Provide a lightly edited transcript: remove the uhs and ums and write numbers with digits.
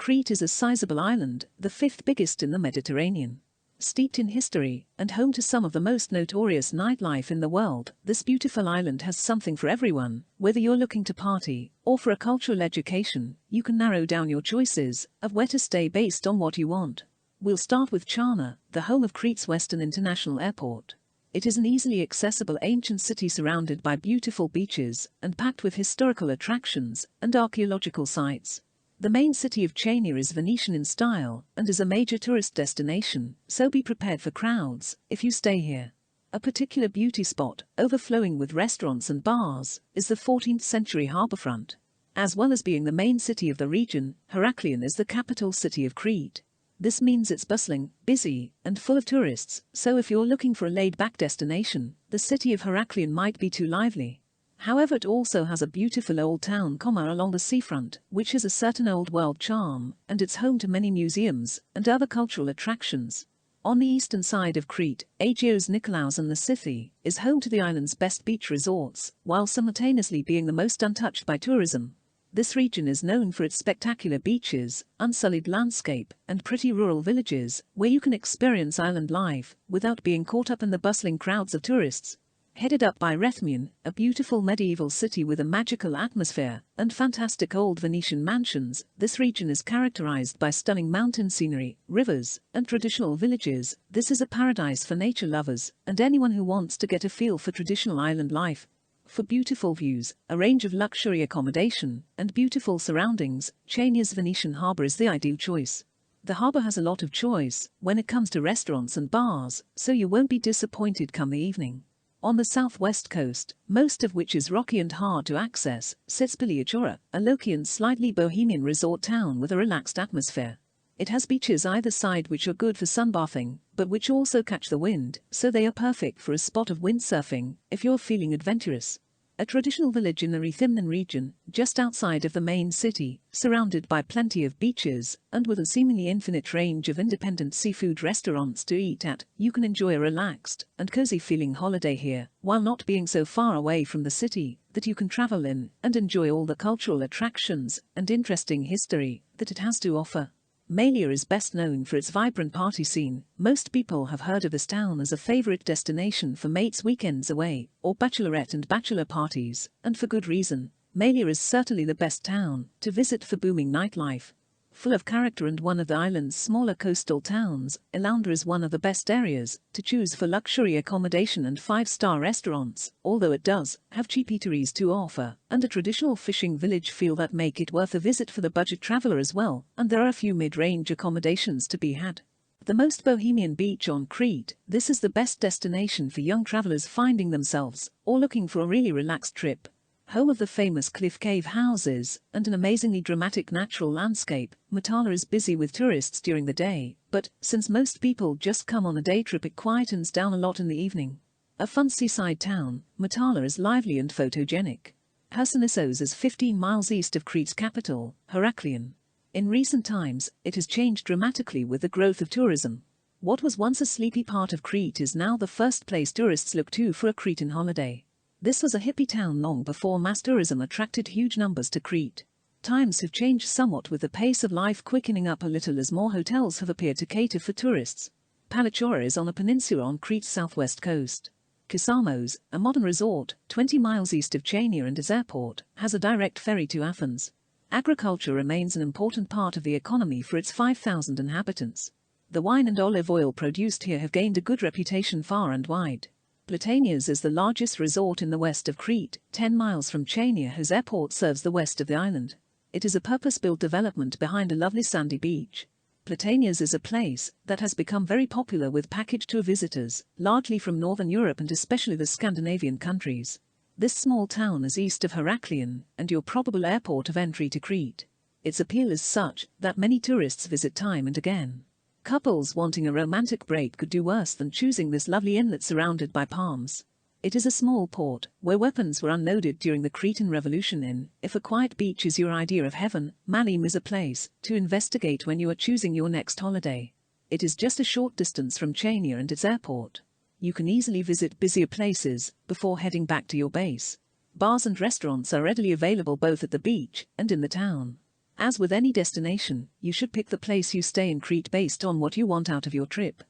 Crete is a sizable island, the fifth biggest in the Mediterranean. Steeped in history, and home to some of the most notorious nightlife in the world, this beautiful island has something for everyone. Whether you're looking to party, or for a cultural education, you can narrow down your choices of where to stay based on what you want. We'll start with Chania, the home of Crete's Western International Airport. It is an easily accessible ancient city surrounded by beautiful beaches, and packed with historical attractions and archaeological sites. The main city of Chania is Venetian in style, and is a major tourist destination, so be prepared for crowds if you stay here. A particular beauty spot, overflowing with restaurants and bars, is the 14th-century harbourfront. As well as being the main city of the region, Heraklion is the capital city of Crete. This means it's bustling, busy, and full of tourists, so if you're looking for a laid-back destination, the city of Heraklion might be too lively. However, it also has a beautiful old town along the seafront, which has a certain old-world charm, and it's home to many museums and other cultural attractions. On the eastern side of Crete, Agios Nikolaos and the city is home to the island's best beach resorts, while simultaneously being the most untouched by tourism. This region is known for its spectacular beaches, unsullied landscape, and pretty rural villages, where you can experience island life without being caught up in the bustling crowds of tourists. Headed up by Rethymnon, a beautiful medieval city with a magical atmosphere and fantastic old Venetian mansions, this region is characterized by stunning mountain scenery, rivers, and traditional villages. This is a paradise for nature lovers and anyone who wants to get a feel for traditional island life. For beautiful views, a range of luxury accommodation, and beautiful surroundings, Chania's Venetian Harbour is the ideal choice. The harbour has a lot of choice when it comes to restaurants and bars, so you won't be disappointed come the evening. On the southwest coast, most of which is rocky and hard to access, sits Palaichora, a low-key and slightly bohemian resort town with a relaxed atmosphere. It has beaches either side which are good for sunbathing, but which also catch the wind, so they are perfect for a spot of windsurfing if you're feeling adventurous. A traditional village in the Rethymnon region, just outside of the main city, surrounded by plenty of beaches, and with a seemingly infinite range of independent seafood restaurants to eat at, you can enjoy a relaxed and cozy feeling holiday here, while not being so far away from the city that you can travel in and enjoy all the cultural attractions and interesting history that it has to offer. Malia is best known for its vibrant party scene. Most people have heard of this town as a favorite destination for mates' weekends away, or bachelorette and bachelor parties, and for good reason. Malia is certainly the best town to visit for booming nightlife. Full of character and one of the island's smaller coastal towns, Elounda is one of the best areas to choose for luxury accommodation and five-star restaurants, although it does have cheap eateries to offer, and a traditional fishing village feel that make it worth a visit for the budget traveler as well, and there are a few mid-range accommodations to be had. The most bohemian beach on Crete, this is the best destination for young travelers finding themselves, or looking for a really relaxed trip. Home of the famous cliff cave houses, and an amazingly dramatic natural landscape, Matala is busy with tourists during the day, but, since most people just come on a day trip, it quietens down a lot in the evening. A fun seaside town, Matala is lively and photogenic. Hersonissos is 15 miles east of Crete's capital, Heraklion. In recent times, it has changed dramatically with the growth of tourism. What was once a sleepy part of Crete is now the first place tourists look to for a Cretan holiday. This was a hippie town long before mass tourism attracted huge numbers to Crete. Times have changed somewhat with the pace of life quickening up a little as more hotels have appeared to cater for tourists. Palaichora is on a peninsula on Crete's southwest coast. Kissamos, a modern resort, 20 miles east of Chania and its airport, has a direct ferry to Athens. Agriculture remains an important part of the economy for its 5,000 inhabitants. The wine and olive oil produced here have gained a good reputation far and wide. Palaichora is the largest resort in the west of Crete, 10 miles from Chania, whose airport serves the west of the island. It is a purpose-built development behind a lovely sandy beach. Palaichora is a place that has become very popular with package tour visitors, largely from Northern Europe and especially the Scandinavian countries. This small town is east of Heraklion and your probable airport of entry to Crete. Its appeal is such that many tourists visit time and again. Couples wanting a romantic break could do worse than choosing this lovely inlet surrounded by palms. It is a small port, where weapons were unloaded during the Cretan Revolution. If a quiet beach is your idea of heaven, Malia is a place to investigate when you are choosing your next holiday. It is just a short distance from Chania and its airport. You can easily visit busier places before heading back to your base. Bars and restaurants are readily available both at the beach and in the town. As with any destination, you should pick the place you stay in Crete based on what you want out of your trip.